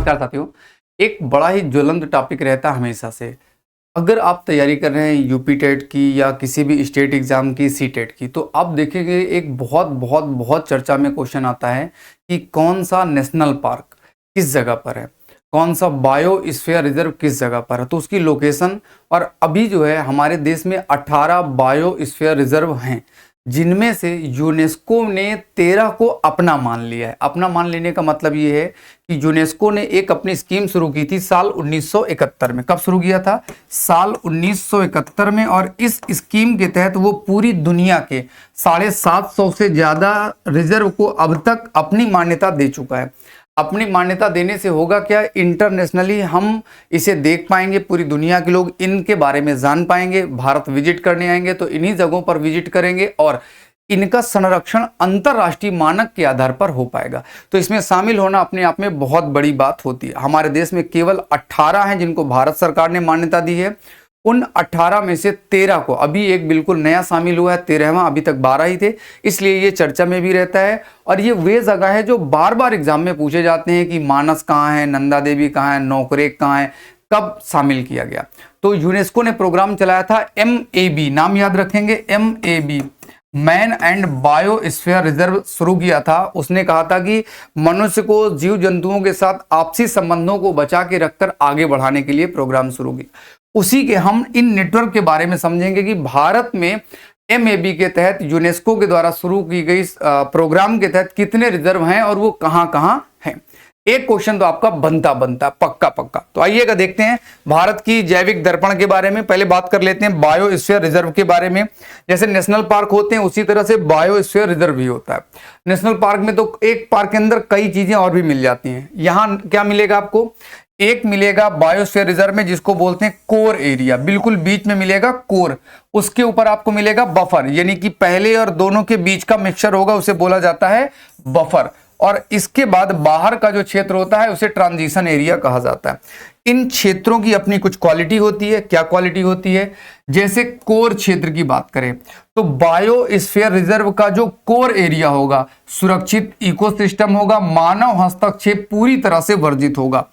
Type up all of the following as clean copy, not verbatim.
नमस्कार साथियों। एक बड़ा ही ज्वलंत टॉपिक रहता है हमेशा से। अगर आप तैयारी कर रहे हैं यूपी टेट की या किसी भी स्टेट एग्जाम की सी टेट की, तो आप देखेंगे एक बहुत बहुत बहुत चर्चा में क्वेश्चन आता है कि कौन सा नेशनल पार्क किस जगह पर है, कौन सा बायोस्फीयर रिजर्व किस जगह पर है, तो उसकी लोकेशन। और अभी जो है हमारे देश में 18 बायोस्फीयर रिजर्व हैं, जिनमें से यूनेस्को ने 13 को अपना मान लिया है। अपना मान लेने का मतलब ये है कि यूनेस्को ने एक अपनी स्कीम शुरू की थी साल 1971 में। कब शुरू किया था? साल 1971 में। और इस स्कीम के तहत वो पूरी दुनिया के 750 से ज़्यादा रिजर्व को अब तक अपनी मान्यता दे चुका है। अपनी मान्यता देने से होगा क्या, इंटरनेशनली हम इसे देख पाएंगे, पूरी दुनिया के लोग इनके बारे में जान पाएंगे। भारत विजिट करने आएंगे तो इन्हीं जगहों पर विजिट करेंगे और इनका संरक्षण अंतरराष्ट्रीय मानक के आधार पर हो पाएगा। तो इसमें शामिल होना अपने आप में बहुत बड़ी बात होती है। हमारे देश में केवल 18 हैं जिनको भारत सरकार ने मान्यता दी है। उन 18 में से 13 को अभी एक बिल्कुल नया शामिल हुआ है, 13वां। अभी तक 12 ही थे, इसलिए ये चर्चा में भी रहता है। और ये वे जगह है जो बार बार एग्जाम में पूछे जाते हैं कि मानस कहाँ है, नंदा देवी कहाँ है, नोकरेक कहाँ है, कब शामिल किया गया। तो यूनेस्को ने प्रोग्राम चलाया था MAB, नाम याद रखेंगे, MAB, man and biosphere reserve शुरू किया था। उसने कहा था कि मनुष्य को जीव जंतुओं के साथ आपसी संबंधों को बचा के रखकर आगे बढ़ाने के लिए प्रोग्राम शुरू किया। उसी के हम इन नेटवर्क के बारे में समझेंगे कि भारत में MAB के तहत यूनेस्को के द्वारा शुरू की गई प्रोग्राम के तहत कितने रिजर्व हैं और वो कहां कहां हैं। एक क्वेश्चन तो आपका बनता पक्का। तो आइएगा देखते हैं भारत की जैविक दर्पण के बारे में। पहले बात कर लेते हैं बायोस्फीयर रिजर्व के बारे में। जैसे नेशनल पार्क होते हैं उसी तरह से बायोस्फीयर रिजर्व भी होता है। नेशनल पार्क में तो एक पार्क के अंदर कई चीजें और भी मिल जाती हैं। यहां क्या मिलेगा आपको? एक मिलेगा बायोस्फीयर रिजर्व में जिसको बोलते हैं कोर एरिया, बिल्कुल बीच में मिलेगा कोर। उसके ऊपर आपको मिलेगा बफर, यानी कि पहले और दोनों के बीच का मिक्सचर होगा, उसे बोला जाता है बफर। और इसके बाद बाहर का जो क्षेत्र होता है उसे ट्रांजिशन एरिया कहा जाता है। इन क्षेत्रों की अपनी कुछ क्वालिटी होती है। क्या क्वालिटी होती है? जैसे कोर क्षेत्र की बात करें तो बायोस्फीयर रिजर्व का जो कोर एरिया होगा सुरक्षित इकोसिस्टम होगा, मानव हस्तक्षेप पूरी तरह से वर्जित होगा।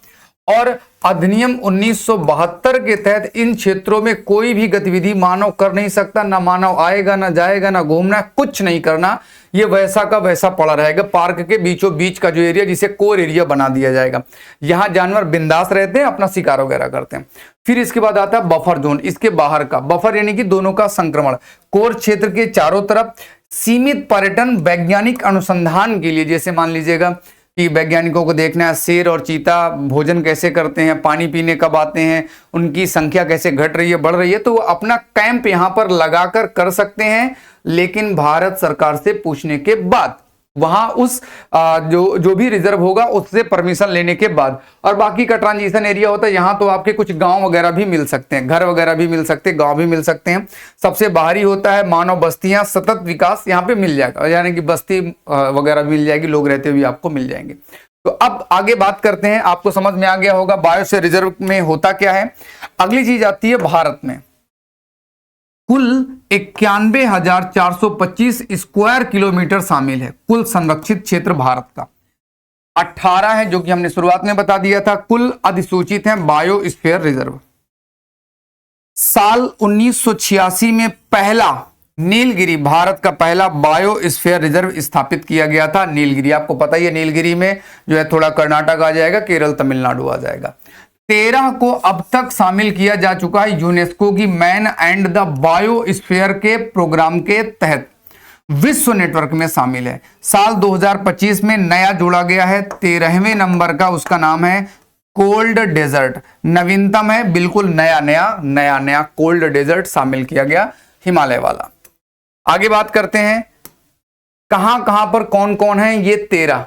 और अधिनियम 1972 के तहत इन क्षेत्रों में कोई भी गतिविधि मानव कर नहीं सकता। ना मानव आएगा, ना जाएगा, ना घूमना, कुछ नहीं करना। ये वैसा का वैसा पड़ा रहेगा। पार्क के बीचों बीच का जो एरिया, जिसे कोर एरिया बना दिया जाएगा, यहां जानवर बिंदास रहते हैं, अपना शिकार वगैरह करते हैं। फिर इसके बाद आता है बफर जोन, इसके बाहर का बफर, यानी कि दोनों का संक्रमण। कोर क्षेत्र के चारों तरफ सीमित पर्यटन वैज्ञानिक अनुसंधान के लिए, जैसे मान लीजिएगा कि वैज्ञानिकों को देखना है शेर और चीता भोजन कैसे करते हैं, पानी पीने कब आते हैं, उनकी संख्या कैसे घट रही है, बढ़ रही है, तो वो अपना कैंप यहां पर लगाकर कर सकते हैं, लेकिन भारत सरकार से पूछने के बाद। वहां उस जो भी रिजर्व होगा उससे परमिशन लेने के बाद। और बाकी का ट्रांजिशन एरिया होता है, यहां तो आपके कुछ गांव वगैरह भी मिल सकते हैं, घर वगैरह भी मिल सकते हैं, गांव भी मिल सकते हैं। सबसे बाहरी होता है मानव बस्तियां, सतत विकास यहां पे मिल जाएगा, यानी कि बस्ती वगैरह मिल जाएगी, लोग रहते हुए आपको मिल जाएंगे। तो अब आगे बात करते हैं। आपको समझ में आ गया होगा बायोस्फीयर रिजर्व में होता क्या है। अगली चीज आती है भारत में कुल 91,425 स्क्वायर किलोमीटर शामिल है। कुल संरक्षित क्षेत्र भारत का 18 है, जो कि हमने शुरुआत में बता दिया था। कुल अधिसूचित हैं बायोस्फीयर रिजर्व। साल 1986 में पहला नीलगिरी, भारत का पहला बायोस्फीयर रिजर्व स्थापित किया गया था। नीलगिरी आपको पता ही है, नीलगिरी में जो है थोड़ा कर्नाटक आ जाएगा, केरल तमिलनाडु आ जाएगा। 13 को अब तक शामिल किया जा चुका है यूनेस्को की मैन एंड द बायोस्फीयर के प्रोग्राम के तहत। विश्व नेटवर्क में शामिल है। साल 2025 में नया जोड़ा गया है, 13वें नंबर का, उसका नाम है कोल्ड डेजर्ट। नवीनतम है, बिल्कुल नया कोल्ड डेजर्ट शामिल किया गया, हिमालय वाला। आगे बात करते हैं कहां कहां पर कौन कौन है ये 13।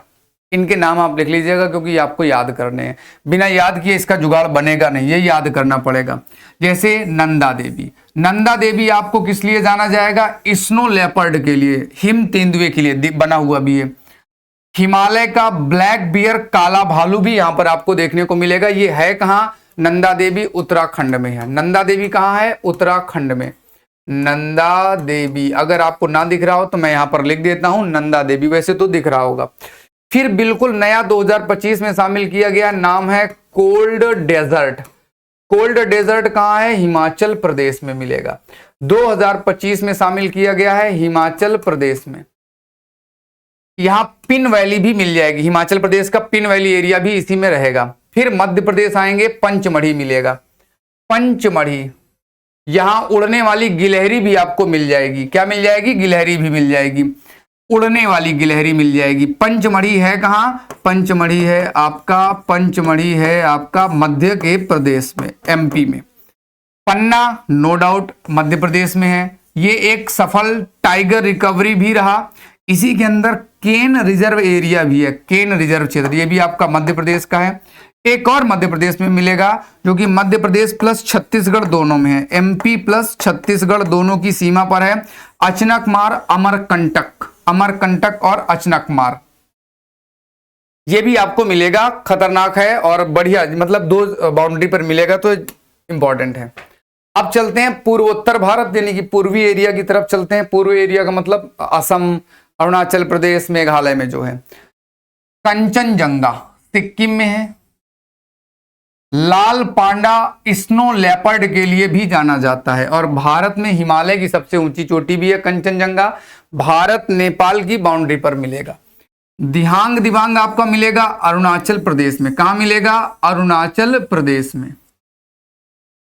इनके नाम आप लिख लीजिएगा क्योंकि आपको याद करने हैं। बिना याद किए इसका जुगाड़ बनेगा नहीं, ये याद करना पड़ेगा। जैसे नंदा देवी, नंदा देवी आपको किस लिए जाना जाएगा? स्नो लेपर्ड के लिए, हिम तेंदुए के लिए बना हुआ भी है। हिमालय का ब्लैक बियर, काला भालू भी यहां पर आपको देखने को मिलेगा। ये है कहां? नंदा देवी उत्तराखंड में है। नंदा देवी कहां है? उत्तराखंड में। नंदा देवी, अगर आपको ना दिख रहा हो तो मैं यहां पर लिख देता हूं नंदा देवी, वैसे तो दिख रहा होगा। फिर बिल्कुल नया 2025 में शामिल किया गया, नाम है कोल्ड डेजर्ट। कोल्ड डेजर्ट कहाँ है? हिमाचल प्रदेश में मिलेगा। 2025 में शामिल किया गया है हिमाचल प्रदेश में। यहां पिन वैली भी मिल जाएगी, हिमाचल प्रदेश का पिन वैली एरिया भी इसी में रहेगा। फिर मध्य प्रदेश आएंगे, पंचमढ़ी मिलेगा। पंचमढ़ी, यहां उड़ने वाली गिलहरी भी आपको मिल जाएगी। क्या मिल जाएगी? गिलहरी भी मिल जाएगी, उड़ने वाली गिलहरी मिल जाएगी। पंचमढ़ी है कहां? पंचमढ़ी है आपका मध्य के प्रदेश में, एमपी में। पन्ना नो डाउट मध्य प्रदेश में है। ये एक सफल टाइगर रिकवरी भी रहा। इसी के अंदर केन रिजर्व एरिया भी है, केन रिजर्व क्षेत्र, ये भी आपका मध्य प्रदेश का है। एक और मध्य प्रदेश में मिलेगा जो कि मध्य प्रदेश प्लस छत्तीसगढ़ दोनों में है, एमपी प्लस छत्तीसगढ़ दोनों की सीमा पर है। अचनकमार, अमरकंटक, अमरकंटक और अचनकमार, ये भी आपको मिलेगा। खतरनाक है और बढ़िया, मतलब 2 बाउंड्री पर मिलेगा तो इंपॉर्टेंट है। अब चलते हैं पूर्वोत्तर भारत यानी कि पूर्वी एरिया की तरफ चलते हैं। पूर्वी एरिया का मतलब असम, अरुणाचल प्रदेश, मेघालय में जो है। कंचनजंगा सिक्किम में है। लाल पांडा स्नो लेपर्ड के लिए भी जाना जाता है और भारत में हिमालय की सबसे ऊंची चोटी भी है कंचनजंगा। भारत नेपाल की बाउंड्री पर मिलेगा। दिहांग दिबांग आपका मिलेगा अरुणाचल प्रदेश में। कहां मिलेगा? अरुणाचल प्रदेश में।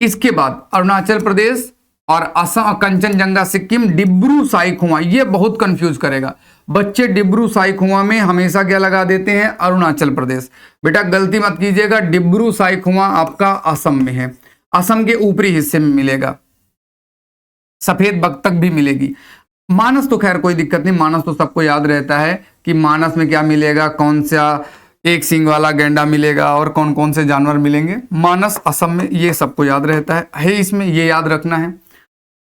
इसके बाद अरुणाचल प्रदेश और असम, कंचनजंगा सिक्किम। डिब्रू साइखुआ, ये बहुत कंफ्यूज करेगा बच्चे। डिब्रू साइखुआ में हमेशा क्या लगा देते हैं? अरुणाचल प्रदेश। बेटा गलती मत कीजिएगा, डिब्रू साइखुआ आपका असम में है, असम के ऊपरी हिस्से में मिलेगा। सफेद बख्तक भी मिलेगी। मानस तो खैर कोई दिक्कत नहीं, मानस तो सबको याद रहता है कि मानस में क्या मिलेगा, कौन सा एक सींग वाला गैंडा मिलेगा और कौन कौन से जानवर मिलेंगे। मानस असम में, ये सबको याद रहता है इसमें, ये याद रखना है।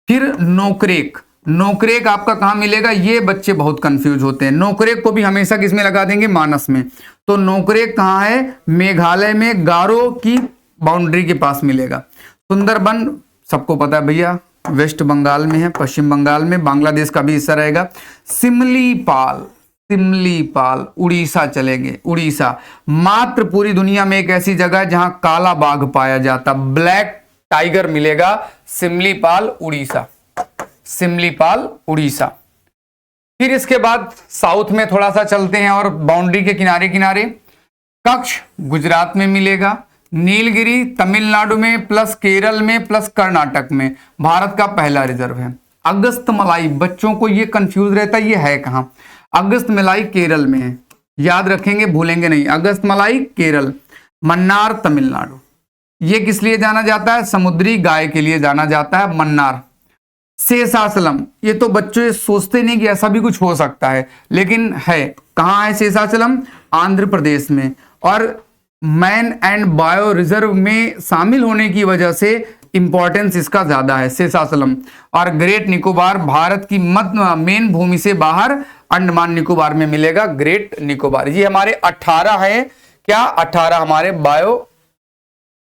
फिर नोकरेक, नोकरेक आपका कहां मिलेगा? ये बच्चे बहुत कंफ्यूज होते हैं। नोकरेक को भी हमेशा किसमें लगा देंगे? मानस में। तो नोकरेक कहां है? मेघालय में, गारो की बाउंड्री के पास मिलेगा। सुंदरबन सबको पता है भैया, वेस्ट बंगाल में है, पश्चिम बंगाल में, बांग्लादेश का भी हिस्सा रहेगा। सिमलीपाल, सिमलीपाल उड़ीसा चलेंगे। उड़ीसा मात्र पूरी दुनिया में एक ऐसी जगह है जहां काला बाघ पाया जाता, ब्लैक टाइगर मिलेगा। सिमलीपाल उड़ीसा, सिमलीपाल उड़ीसा। फिर इसके बाद साउथ में थोड़ा सा चलते हैं और बाउंड्री के किनारे किनारे। कच्छ गुजरात में मिलेगा। नीलगिरी तमिलनाडु में प्लस केरल में प्लस कर्नाटक में, भारत का पहला रिजर्व है। अगस्तमलाई, बच्चों को ये कंफ्यूज रहता है, ये है कहां? अगस्तमलाई केरल में है, याद रखेंगे, भूलेंगे नहीं। अगस्तमलाई केरल। मन्नार तमिलनाडु, ये किस लिए जाना जाता है? समुद्री गाय के लिए जाना जाता है मन्नार। शेषाचलम, ये तो बच्चे सोचते नहीं कि ऐसा भी कुछ हो सकता है, लेकिन है। कहां है शेषाचलम? आंध्र प्रदेश में। और मैन एंड बायो रिजर्व में शामिल होने की वजह से इंपॉर्टेंस इसका ज्यादा है शेषाचलम। और ग्रेट निकोबार, भारत की मध्य मेन भूमि से बाहर अंडमान निकोबार में मिलेगा ग्रेट निकोबार। ये हमारे 18 है, क्या 18 हमारे बायो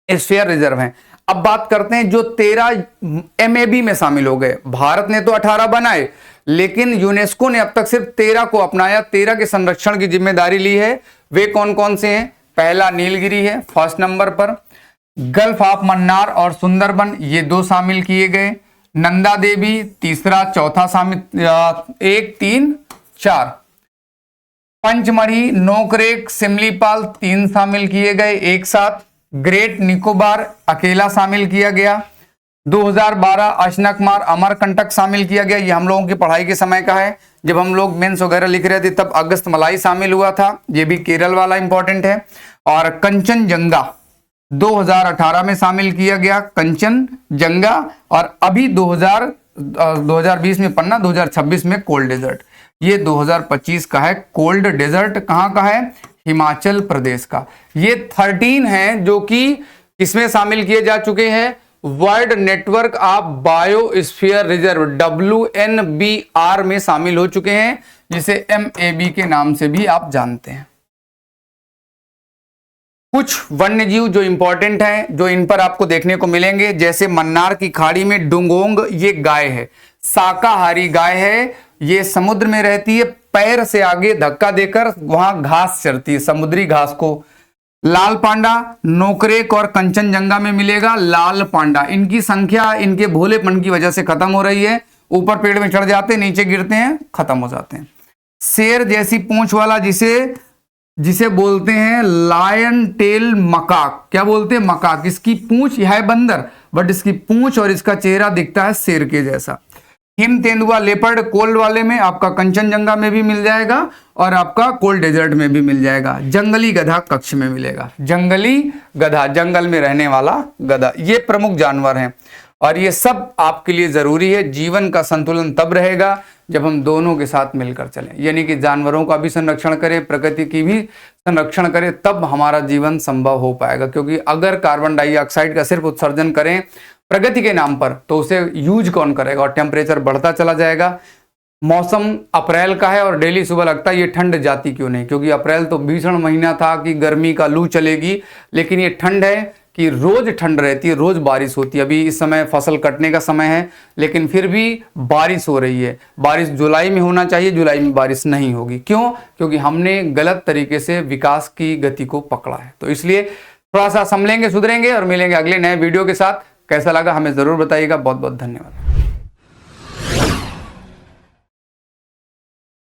स्फीयर रिजर्व हैं। अब बात करते हैं जो 13 MAB में शामिल हो गए। भारत ने तो 18 बनाए, लेकिन यूनेस्को ने अब तक सिर्फ 13 को अपनाया, 13 के संरक्षण की जिम्मेदारी ली है। वे कौन कौन से हैं? पहला नीलगिरी है फर्स्ट नंबर पर। गल्फ ऑफ मन्नार और सुंदरबन, ये 2 शामिल किए गए। नंदा देवी तीसरा, चौथा शामिल, 1 3 4। पंचमढ़ी, नोकरेक, सिमलीपाल 3 शामिल किए गए एक साथ। ग्रेट निकोबार अकेला शामिल किया गया। 2012 अशनकमार अमरकंटक शामिल किया गया। ये हम लोगों की पढ़ाई के समय का है, जब हम लोग मेंस वगैरह लिख रहे थे तब अगस्तमलाई शामिल हुआ था, ये भी केरल वाला इंपॉर्टेंट है। और कंचनजंगा 2018 में शामिल किया गया, कंचनजंगा। और अभी 2020 में पन्ना, 2026 में कोल्ड डेजर्ट। ये 2025 का है कोल्ड डेजर्ट। कहाँ का है? हिमाचल प्रदेश का। ये 13 हैं जो कि किसमें शामिल किए जा चुके हैं? World network of biosphere reserve WNBR में शामिल हो चुके हैं, जिसे MAB के नाम से भी आप जानते हैं। कुछ वन्य जीव जो इंपॉर्टेंट हैं, जो इन पर आपको देखने को मिलेंगे, जैसे मन्नार की खाड़ी में डुंगोंग, ये गाय है, शाकाहारी गाय है, ये समुद्र में रहती है, पैर से आगे धक्का देकर वहां घास चरती है, समुद्री घास को। लाल पांडा नोकरेक और कंचनजंगा में मिलेगा। लाल पांडा, इनकी संख्या इनके भोलेपन की वजह से खत्म हो रही है। ऊपर पेड़ में चढ़ जाते हैं, नीचे गिरते हैं, खत्म हो जाते हैं। शेर जैसी पूंछ वाला जिसे बोलते हैं लायन टेल मकाक। क्या बोलते हैं? मकाक। इसकी पूंछ, यह है बंदर, बट इसकी पूंछ और इसका चेहरा दिखता है शेर के जैसा। हिम तेंदुआ लेपर्ड कोल्ड वाले में, आपका कंचनजंगा में भी मिल जाएगा और आपका कोल्ड डेजर्ट में भी मिल जाएगा। जंगली गधा कच्छ में मिलेगा। जंगली गधा, जंगल में रहने वाला गधा। ये प्रमुख जानवर हैं और ये सब आपके लिए जरूरी है। जीवन का संतुलन तब रहेगा जब हम दोनों के साथ मिलकर चलें, यानी कि जानवरों का भी संरक्षण करें, प्रकृति की भी संरक्षण करें, तब हमारा जीवन संभव हो पाएगा। क्योंकि अगर कार्बन डाइऑक्साइड का सिर्फ उत्सर्जन करें प्रगति के नाम पर, तो उसे यूज कौन करेगा और टेम्परेचर बढ़ता चला जाएगा। मौसम अप्रैल का है और डेली सुबह लगता है ये ठंड जाती क्यों नहीं, क्योंकि अप्रैल तो भीषण महीना था कि गर्मी का लू चलेगी, लेकिन ये ठंड है कि रोज ठंड रहती है, रोज बारिश होती है। अभी इस समय फसल कटने का समय है, लेकिन फिर भी बारिश हो रही है। बारिश जुलाई में होना चाहिए, जुलाई में बारिश नहीं होगी। क्यों? क्योंकि हमने गलत तरीके से विकास की गति को पकड़ा है। तो इसलिए थोड़ा सा संभलेंगे, सुधरेंगे और मिलेंगे अगले नए वीडियो के साथ। कैसा लगा हमें जरूर बताइएगा। बहुत बहुत धन्यवाद।